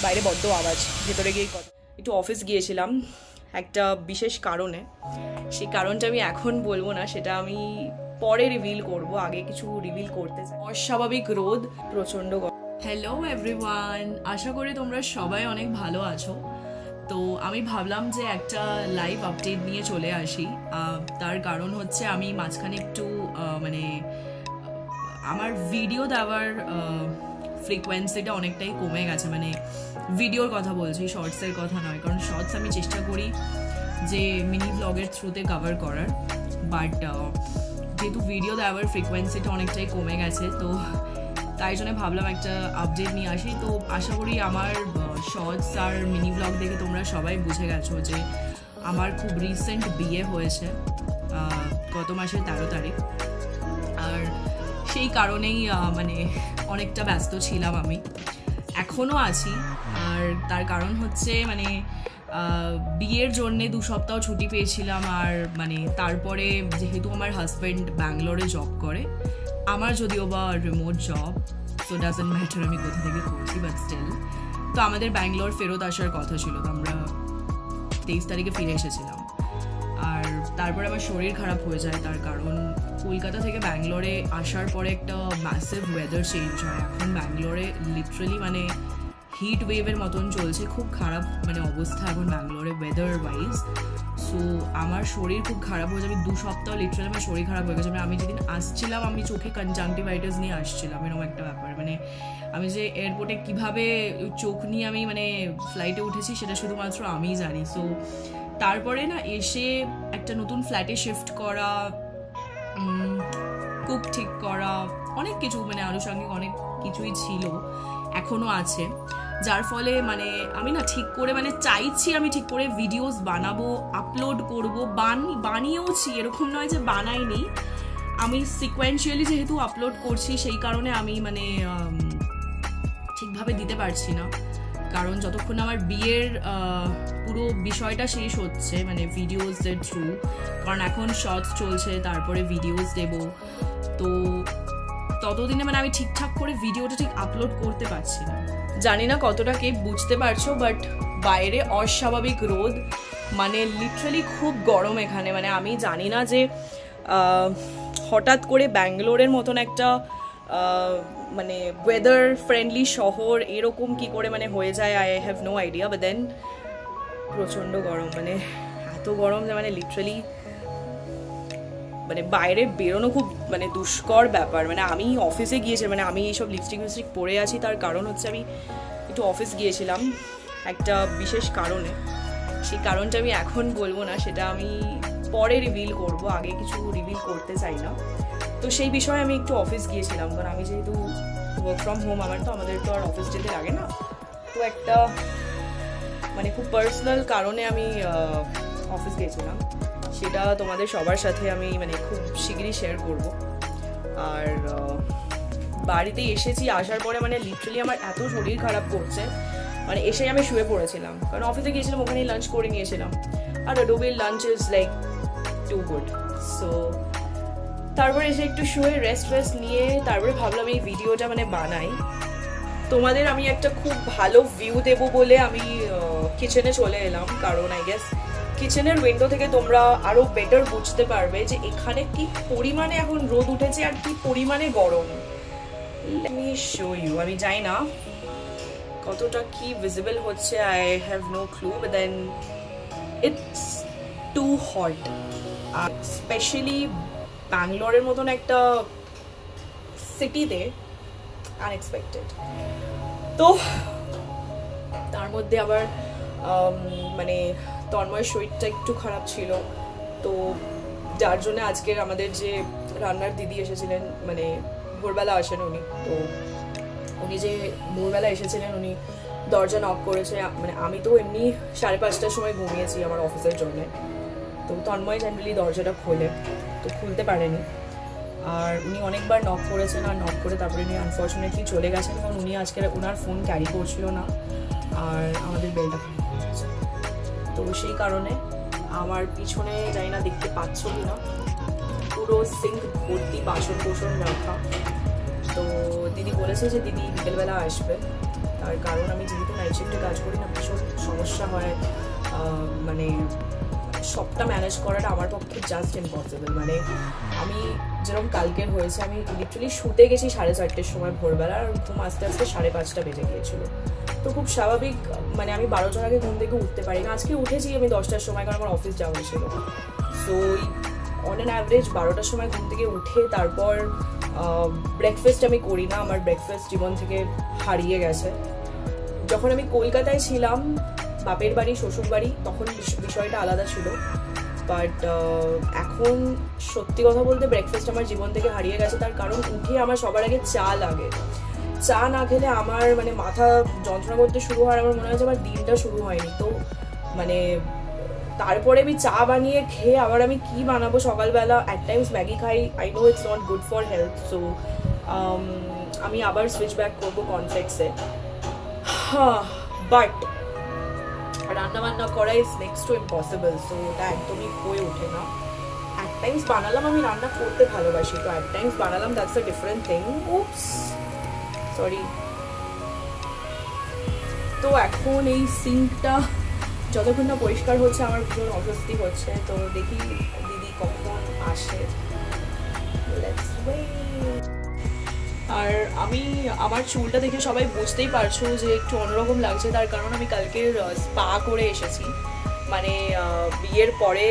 বাইরে বড্ড আওয়াজ, ভেতরে গিয়ে কথা। একটু অফিস গিয়েছিলাম একটা বিশেষ কারণে, সেই কারণটা আমি এখন বলবো না, সেটা আমি পরে রিভিল করব, আগে কিছু রিভিল করতে চাই। অস্বাভাবিক রোদ, প্রচণ্ড গরম। হ্যালো এভরিওয়ান, আশা করি তোমরা সবাই অনেক ভালো আছো। তো আমি ভাবলাম যে একটা লাইভ আপডেট নিয়ে চলে আসি। তার কারণ হচ্ছে আমি মাঝখানে একটু মানে আমার ভিডিও দেওয়ার ফ্রিকোয়েন্সিটা অনেকটাই কমে গেছে, মানে ভিডিওর কথা বলছি, শর্টসের কথা নয়, কারণ শর্টস আমি চেষ্টা করি যে মিনি ব্লগের থ্রুতে কভার করার, বাট যেহেতু ভিডিও দেওয়ার ফ্রিকোয়েন্সিটা অনেকটাই কমে গেছে, তো তাই জন্য ভাবলাম একটা আপডেট নিয়ে আসি। তো আশা করি আমার শর্টস আর মিনি ব্লগ দেখে তোমরা সবাই বুঝে গেছো যে আমার খুব রিসেন্ট বিয়ে হয়েছে গত মাসের 13 তারিখ, আর সেই কারণেই মানে অনেকটা ব্যস্ত ছিলাম, আমি এখনও আছি। আর তার কারণ হচ্ছে মানে বিয়ের জন্যে 2 সপ্তাহ ছুটি পেয়েছিলাম, আর মানে তারপরে যেহেতু আমার হাজব্যান্ড ব্যাঙ্গালোরে জব করে, আমার যদিও বা remote job, so doesn't matter আমি কোথা থেকে করছি, বাট স্টিল তো আমাদের ব্যাঙ্গালোর ফেরত আসার কথা ছিল, তো আমরা 23 তারিখে ফিরে এসেছিলাম। আর তারপরে আমার শরীর খারাপ হয়ে যায়, তার কারণ কলকাতা থেকে ব্যাঙ্গালোরে আসার পরে একটা ম্যাসিভ ওয়েদার চেঞ্জ হয়। এখন ব্যাঙ্গালোরে লিটারালি মানে হিট ওয়েভের মতন চলছে, খুব খারাপ মানে অবস্থা এখন ব্যাঙ্গালোরে ওয়েদার ওয়াইজ। সো আমার শরীর খুব খারাপ হয়ে যাবে, 2 সপ্তাহ লিটারালি আমার শরীর খারাপ হয়ে গেছে। মানে আমি যেদিন আসছিলাম আমি চোখে কনজাংটিভাইটিস নিয়ে আসছিলাম, এরকম একটা ব্যাপার। মানে আমি যে এয়ারপোর্টে কীভাবে চোখ নিয়ে আমি মানে ফ্লাইটে উঠেছি সেটা শুধুমাত্র আমিই জানি। সো তারপরে না এসে একটা নতুন ফ্ল্যাটে শিফট করা, কুক ঠিক করা, অনেক কিছু মানে আনুষঙ্গিক অনেক কিছুই ছিল, এখনও আছে, যার ফলে মানে আমি না ঠিক করে মানে চাইছি আমি ঠিক করে ভিডিওস বানাবো, আপলোড করবো, বানিয়েওছি, এরকম নয় যে বানাইনি, আমি সিকোয়েন্সিয়ালি যেহেতু আপলোড করছি সেই কারণে আমি মানে ঠিকভাবে দিতে পারছি না। কারণ যতক্ষণ আমার বিয়ের পুরো বিষয়টা শেষ হচ্ছে মানে ভিডিওসের থ্রু, কারণ এখন শর্টস চলছে, তারপরে ভিডিওস দেব, তো ততদিনে মানে আমি ঠিকঠাক করে ভিডিওটা ঠিক আপলোড করতে পারছি না। জানি না কতটা কে বুঝতে পারছো, বাট বাইরে অস্বাভাবিক রোদ, মানে লিটারালি খুব গরম এখানে। মানে আমি জানি না যে হঠাৎ করে ব্যাঙ্গালোরের মতন একটা মানে ওয়েদার ফ্রেন্ডলি শহর এরকম কি করে মানে হয়ে যায়, I have no idea. But then প্রচণ্ড গরম, মানে এত গরম যে মানে লিটারালি মানে বাইরে বেরোনো খুব মানে দুষ্কর ব্যাপার। মানে আমি অফিসে গিয়েছি, মানে আমি এইসব লিপস্টিক পরে আছি, তার কারণ হচ্ছে আমি একটু অফিস গিয়েছিলাম একটা বিশেষ কারণে, সেই কারণটা আমি এখন বলবো না, সেটা আমি পরে রিভিল করব, আগে কিছু রিভিল করতে চাই না। তো সেই বিষয়ে আমি একটু অফিস গিয়েছিলাম, কারণ আমি যেহেতু ওয়ার্ক ফ্রম হোম, আমাদের তো আর অফিস যেতে লাগে না, তো একটা মানে খুব পার্সোনাল কারণে আমি অফিস গিয়েছিলাম, সেটা তোমাদের সবার সাথে আমি মানে খুব শিগগিরই শেয়ার করব। আর বাড়িতে এসেছি, আসার পরে মানে লিটারালি আমার এত শরীর খারাপ করছে, মানে এসে আমি শুয়ে পড়েছিলাম, কারণ অফিসে গিয়েছিলাম, ওখানেই লাঞ্চ করে নিয়েছিলাম, আর অ্যাডোবির lunch is like too good. So তারপরে এসে একটু শুয়ে রেস্ট নিয়ে তারপরে ভাবলাম এই ভিডিওটা মানে বানাই, তোমাদের আমি একটা খুব ভালো ভিউ দেবো বলে আমি কিচেনে চলে এলাম, কারণ আই গেস কিচেনের উইন্ডো থেকে তোমরা আরো বেটার বুঝতে পারবে যে এখানে কি পরিমাণে এখন রোদ উঠেছে আর কি পরিমাণে গরম। লেট মি শো ইউ, আমি জানি না কতটা কি ভিজিবল হচ্ছে, I have no clue, but then it's too hot, আর স্পেশালি ব্যাঙ্গালোরের মতন একটা সিটিতে আনএক্সপেক্টেড। তো তার মধ্যে আবার মানে তন্ময়ের শরীরটা একটু খারাপ ছিল, তো যার জন্য আজকের আমাদের যে রান্নার দিদি এসেছিলেন, মানে ভোরবেলা আসেন উনি, তো উনি যে ভোরবেলা এসেছিলেন উনি দরজা নক করেছে, মানে আমি তো এমনি 5:30টার সময় ঘুমিয়েছি আমার অফিসের জন্য, তো তন্ময় জেনারেলি দরজাটা খোলে, তো খুলতে পারেনি, আর উনি অনেকবার নক করেছেন, আর নক করে তারপরে উনি আনফর্চুনেটলি চলে গেছেন, কারণ উনি আজকে ওনার ফোন ক্যারি করছিল না, আর আমাদের বেলটা খারাপ হয়ে গেছে। তো সেই কারণে আমার পিছনে জানি না দেখতে পাচ্ছ কি না, পুরো সিঙ্ক ভর্তি বাসন কোসন রাখা। তো দিদি বলেছে যে দিদি বিকেলবেলা আসবে, তার কারণ আমি যেহেতু নাইট শিফটে হয়, মানে সবটা ম্যানেজ করাটা আমার পক্ষে জাস্ট ইম্পসিবল। মানে আমি যেরকম কালকের হয়েছে, আমি লিটারালি শুতে গেছি 4:30-র সময় ভোরবেলা, আর ঘুম আস্তে আস্তে 5:30 বেজে গিয়েছিল। তো খুব স্বাভাবিক, মানে আমি 12টার আগে ঘুম থেকে উঠতে পারি না। আজকে উঠেছি আমি 10টার সময়, কারণ আমার অফিস যাওয়া ছিল। সো অন অ্যান অ্যাভারেজ 12টার সময় ঘুম থেকে উঠে তারপর ব্রেকফাস্ট আমি করি না, আমার ব্রেকফাস্ট জীবন থেকে হারিয়ে গেছে। যখন আমি কলকাতায় ছিলাম, বাপের বাড়ি শ্বশুর বাড়ি, তখন বিষয়টা আলাদা ছিল। বাট এখন সত্যি কথা বলতে ব্রেকফাস্ট আমার জীবন থেকে হারিয়ে গেছে। তার কারণ উঠে আমার সবার আগে চা লাগে। চা না খেলে আমার মানে মাথা যন্ত্রণা করতে শুরু হয়, আমার মনে হয় যে আমার দিনটা শুরু হয়নি। তো মানে তারপরে আমি চা বানিয়ে খেয়ে আবার আমি কি বানাবো সকালবেলা, অ্যাট টাইমস ম্যাগি খাই। I know it's not good for health. So আমি আবার সুইচ ব্যাক করবো কর্নফ্লেক্সে। বাট রান্না বান্না করা is next to impossible. So ওটা একদমই হয়ে ওঠে না। অ্যাট টাইমস বানালাম, আমি রান্না করতে ভালোবাসি, তো অ্যাট টাইমস বানালাম, that's a different thing. Oops, sorry. তো এখন এই সিঙ্কটা যতক্ষণ না পরিষ্কার হচ্ছে আমার ভীষণ অস্বস্তি হচ্ছে। তো দেখি দিদি কখন আসে। আর আমি আমার চুলটা দেখে সবাই বুঝতেই পারছো যে একটু অন্যরকম লাগছে, তার কারণ আমি কালকে স্পা করে এসেছি। মানে বিয়ের পরে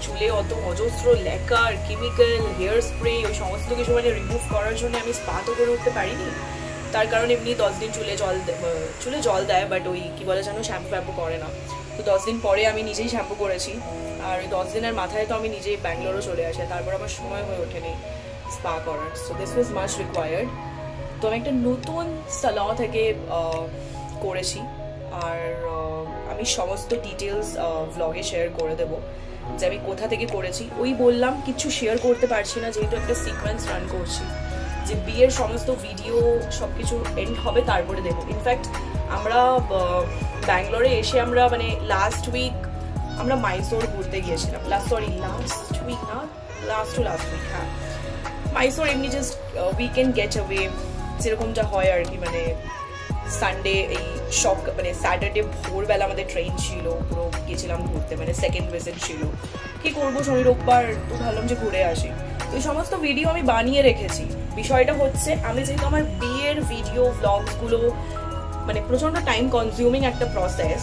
চুলে অত অজস্র লেকার, কেমিক্যাল, হেয়ার স্প্রে, ওই সমস্ত কিছু মানে রিমুভ করার জন্য আমি স্পা তো করে উঠতে পারিনি। তার কারণ এমনি 10 দিন চুলে জল দেয়, বাট ওই কী বলে যেন শ্যাম্পু ফ্যাম্পু করে না। তো 10 দিন পরে আমি নিজেই শ্যাম্পু করেছি। আর ওই 10 দিনের মাথায় তো আমি নিজেই ব্যাঙ্গালোরও চলে আসি, তারপর আমার সময় হয়ে ওঠেনি স্পা করার। So this was much required. তো আমি একটা নতুন সালন থেকে করেছি, আর আমি সমস্ত ডিটেলস ভ্লগে শেয়ার করে দেবো যে আমি কোথা থেকে করেছি। ওই বললাম কিছু শেয়ার করতে পারছি না, যেহেতু একটা সিকোয়েন্স রান করছি, যে বিয়ের সমস্ত ভিডিও সব কিছু এন্ড হবে তারপরে দেবো। ইনফ্যাক্ট আমরা ব্যাঙ্গালোরে এসে আমরা মানে লাস্ট উইক আমরা মাইসোর ঘুরতে গিয়েছিলাম। লাস্ট উইক না, লাস্ট উইক, হ্যাঁ মাইসোর এমনি জাস্ট উইকেন্ড গেট অ্যাওয়ে যেরকম যা হয় আর কি। মানে সানডে এই মানে স্যাটারডে ভোরবেলা আমাদের ট্রেন ছিল, পুরো গেছিলাম ঘুরতে, মানে সেকেন্ড ভিজিট ছিল। কি করবো, শনি রোববার, তো ভাবলাম যে ঘুরে আসি। তো এই সমস্ত ভিডিও আমি বানিয়ে রেখেছি। বিষয়টা হচ্ছে আমি যেহেতু আমার বিয়ের ভিডিও ভ্লগসগুলো মানে প্রচণ্ড টাইম কনজিউমিং একটা প্রসেস,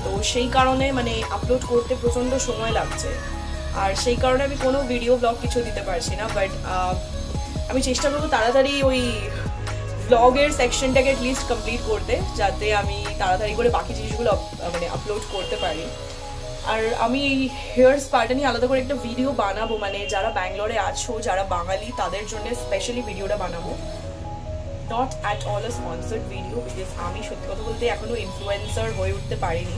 তো সেই কারণে মানে আপলোড করতে প্রচণ্ড সময় লাগছে, আর সেই কারণে আমি কোনো ভিডিও ব্লগ কিছু দিতে পারছি না। বাট আমি চেষ্টা করবো তাড়াতাড়ি ওই ব্লগের সেকশনটাকে অ্যাটলিস্ট কমপ্লিট করতে, যাতে আমি তাড়াতাড়ি করে বাকি জিনিসগুলো মানে আপলোড করতে পারি। আর আমি এই হেয়ার স্পাটা নিয়ে আলাদা করে একটা ভিডিও বানাবো, মানে যারা ব্যাঙ্গালোরে আছো, যারা বাঙালি, তাদের জন্য স্পেশালি ভিডিওটা বানাবো। Not at all a sponsored video, because আমি সত্যি কথা বলতে এখনো ইনফ্লুয়েন্সার হয়ে উঠতে পারিনি।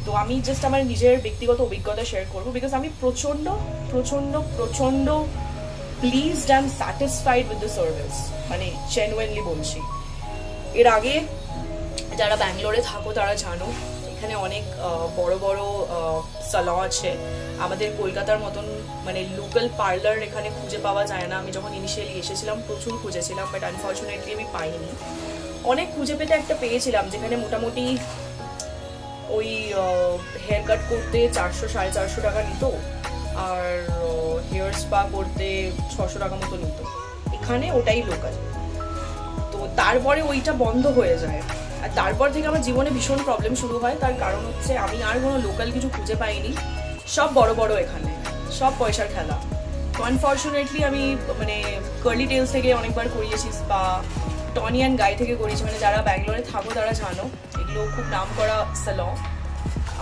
তো আমি জাস্ট আমার নিজের ব্যক্তিগত অভিজ্ঞতা শেয়ার করবো, বিকজ আমি প্রচণ্ড প্রচণ্ড প্রচণ্ড pleased and satisfied with the service, মানে জেনুইনলি বলছি। এর আগে যারা ব্যাঙ্গালোরে থাকো তারা জানো এখানে অনেক বড় বড় সালন আছে। আমাদের কলকাতার মতন মানে লোকাল পার্লার এখানে খুঁজে পাওয়া যায় না। আমি যখন ইনিশিয়ালি এসেছিলাম প্রচুর খুঁজেছিলাম, বাট আনফর্চুনেটলি আমি পাইনি। অনেক খুঁজে পেতে একটা পেয়েছিলাম যেখানে মোটামুটি ওই হেয়ার কাট করতে 400-450 টাকা নিত, আর হেয়ার স্পা করতে 600 টাকা মতো নিত। এখানে ওটাই লোকাল। তো তারপরে ওইটা বন্ধ হয়ে যায়, আর তারপর থেকে আমার জীবনে ভীষণ প্রবলেম শুরু হয়। তার কারণ হচ্ছে আমি আর কোনো লোকাল কিছু খুঁজে পাইনি, সব বড় বড় এখানে, সব পয়সার খেলা। তো আনফর্চুনেটলি আমি মানে কার্লি টেলস থেকে অনেকবার করিয়েছি স্পা, টনি অ্যান্ড গাই থেকে করিয়েছি। মানে যারা ব্যাঙ্গালোরে থাকো তারা জানো এগুলো খুব নাম করা সালন।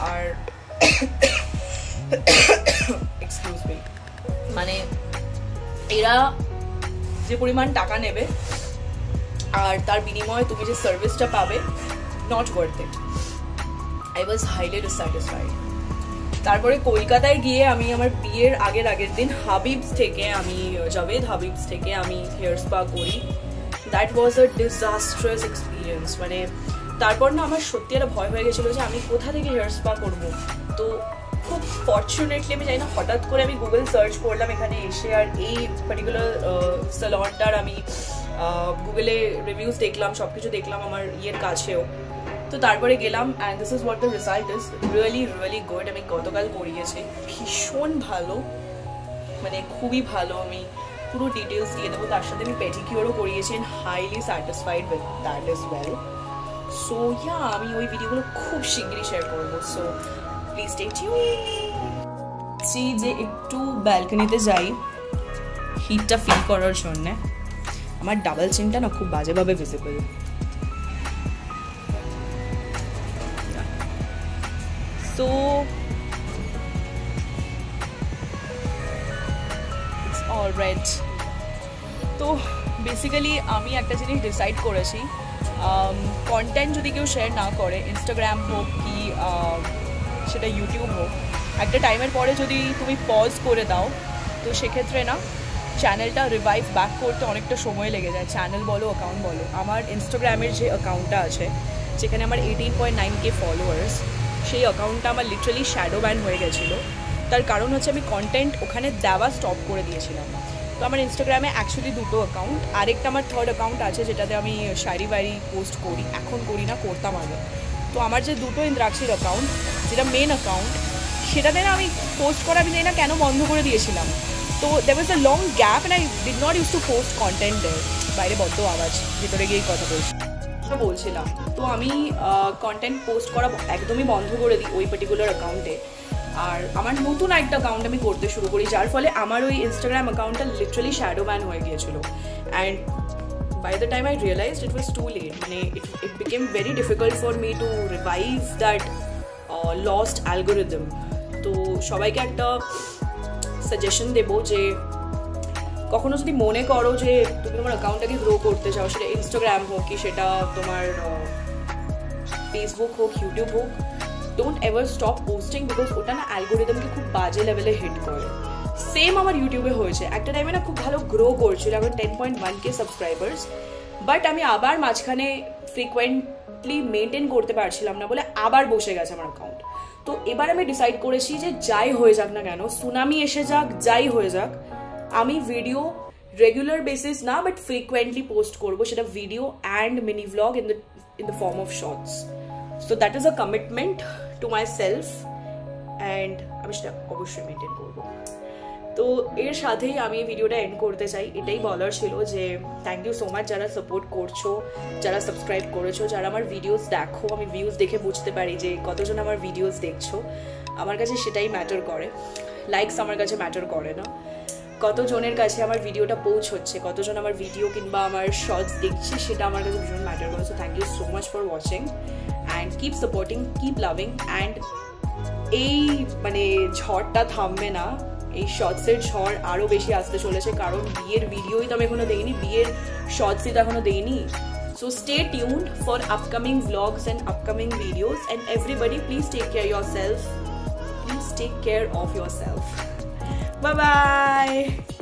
আর এক্সকিউজ মি, মানে এরা যে পরিমাণ টাকা নেবে আর তার বিনিময়ে তুমি যে সার্ভিসটা পাবে, not worth it. I was highly dissatisfied. তারপরে কলকাতায় গিয়ে আমি আমার বিয়ের আগের দিন জাভেদ হাবিবস থেকে আমি হেয়ার স্পা করি। That was a disastrous experience. মানে তারপর না আমার সত্যি একটা ভয় হয়ে গেছিলো যে আমি কোথা থেকে হেয়ার স্পা করবো। তো খুব ফর্চুনেটলি আমি জানি না, হঠাৎ করে আমি গুগল সার্চ করলাম এখানে এসে, আর এই পার্টিকুলার সালনটার আমি গুগলে রিভিউজ দেখলাম, সব কিছু দেখলাম আমার ইয়ের কাছেও। তো তারপরে গেলাম and this is what the result is, really really good. আমি গতকাল করিয়েছি, ভীষণ ভালো, মানে খুবই ভালো। আমি পুরো ডিটেলস দিয়ে দেবো। তার সাথে আমি পেডিকিউরও করিয়েছি and highly satisfied with that is well. So yeah, আমি ওই ভিডিওগুলো খুব শীঘ্রই শেয়ার করবো, সো প্লিজ স্টে টিউন। যে একটু ব্যালকনিতে যাই হিটটা ফিল করার জন্যে। আমার ডাবল চিনটা না খুব বাজেভাবে ভিজিবল। So it's alright. তো বেসিক্যালি আমি একটা জিনিস ডিসাইড করেছি, কন্টেন্ট যদি কেউ শেয়ার না করে, ইনস্টাগ্রাম হোক কি সেটা ইউটিউব হোক, একটা টাইমের পরে যদি তুমি পজ করে দাও তো সেক্ষেত্রে না চ্যানেলটা রিভাইভ ব্যাক করতে অনেকটা সময় লেগে যায়। চ্যানেল বলো, অ্যাকাউন্ট বলো। আমার ইনস্টাগ্রামের যে অ্যাকাউন্টটা আছে, যেখানে আমার 18.9K ফলোয়ার্স, সেই অ্যাকাউন্টটা আমার লিটারালি শ্যাডো ব্যান হয়ে গেছিলো। তার কারণ হচ্ছে আমি কন্টেন্ট ওখানে দেওয়া স্টপ করে দিয়েছিলাম। তো আমার ইনস্টাগ্রামে অ্যাকচুয়ালি দুটো অ্যাকাউন্ট, আরেকটা আমার থার্ড অ্যাকাউন্ট আছে যেটাতে আমি শায়রি বায়রি পোস্ট করি। এখন করি না, করতাম আগে। তো আমার যে দুটো ইন্দ্রাক্ষীর অ্যাকাউন্ট, যেটা মেন অ্যাকাউন্ট, সেটাতে না আমি পোস্ট করা, আমি জানি না কেন বন্ধ করে দিয়েছিলাম। তো there was a long gap and I did not used to post content there. বাইরে বড্ড আওয়াজ, ভেতরে গিয়েই কথা বলছিলাম। তো আমি কন্টেন্ট পোস্ট করা একদমই বন্ধ করে দিই ওই পার্টিকুলার অ্যাকাউন্টে। আর আমার নতুন একটা অ্যাকাউন্ট আমি করতে শুরু করি, যার ফলে আমার ওই ইনস্টাগ্রাম অ্যাকাউন্টটা লিটারালি শ্যাডো ব্যান হয়ে গিয়েছিল। And by the time I realized it was too late. মানে it became very difficult for me to revive that lost algorithm. তো সবাইকে একটা সাজেশন দেবো যে কখনো যদি মনে করো যে তুমি তোমার অ্যাকাউন্টটাকে গ্রো করতে চাও, সেটা ইনস্টাগ্রাম হোক কি সেটা তোমার ফেসবুক হোক, ইউটিউব হোক, don't ever stop posting, because ওটা না অ্যালগোরিদমকে খুব বাজে লেভেলে হিট করে। সেম আমার ইউটিউবে হয়েছে, একটা টাইমে না খুব ভালো গ্রো করছিল, আমার 10.1K সাবস্ক্রাইবার্স, বাট আমি আবার মাঝখানে ফ্রিকোয়েন্টলি মেনটেন করতে পারছিলাম না বলে আবার বসে গেছে আমার অ্যাকাউন্ট। তো এবার আমি ডিসাইড করেছি যে যাই হয়ে যাক না কেন, সুনামি এসে যাক, যাই হয়ে যাক, আমি ভিডিও রেগুলার বেসিস না বাট ফ্রিকোয়েন্টলি পোস্ট করবো, সেটা video and mini vlog in the form of swords. So that is a commitment to my self and আমি সেটা অবশ্যই মেনটেন করবো। তো এর সাথেই আমি এই ভিডিওটা এন্ড করতে চাই। এটাই বলার ছিল যে থ্যাংক ইউ সো মাচ যারা সাপোর্ট করছো, যারা সাবস্ক্রাইব করেছো, যারা আমার ভিডিওস দেখো। আমি ভিউজ দেখে বুঝতে পারি যে কতজন আমার ভিডিওস দেখছো, আমার কাছে সেটাই ম্যাটার করে। লাইকস আমার কাছে ম্যাটার করে না, কতজনের কাছে আমার ভিডিওটা পৌঁছচ্ছে, কতজন আমার ভিডিও কিংবা আমার শর্টস দেখছে, সেটা আমার কাছে ভীষণ ম্যাটার করে। So thank you so much for watching and keep supporting, keep loving. And এই মানে ঝড়টা থামবে না, এই শর্টসের ঝড় আরও বেশি আসতে চলেছে, কারণ বিয়ের ভিডিওই তো আমি এখনো দেইনি, বিয়ের শর্টসই তো এখনো দেইনি। So stay tuned for upcoming vlogs and upcoming videos, and everybody please take care yourself. Please take care of yourself. Bye bye.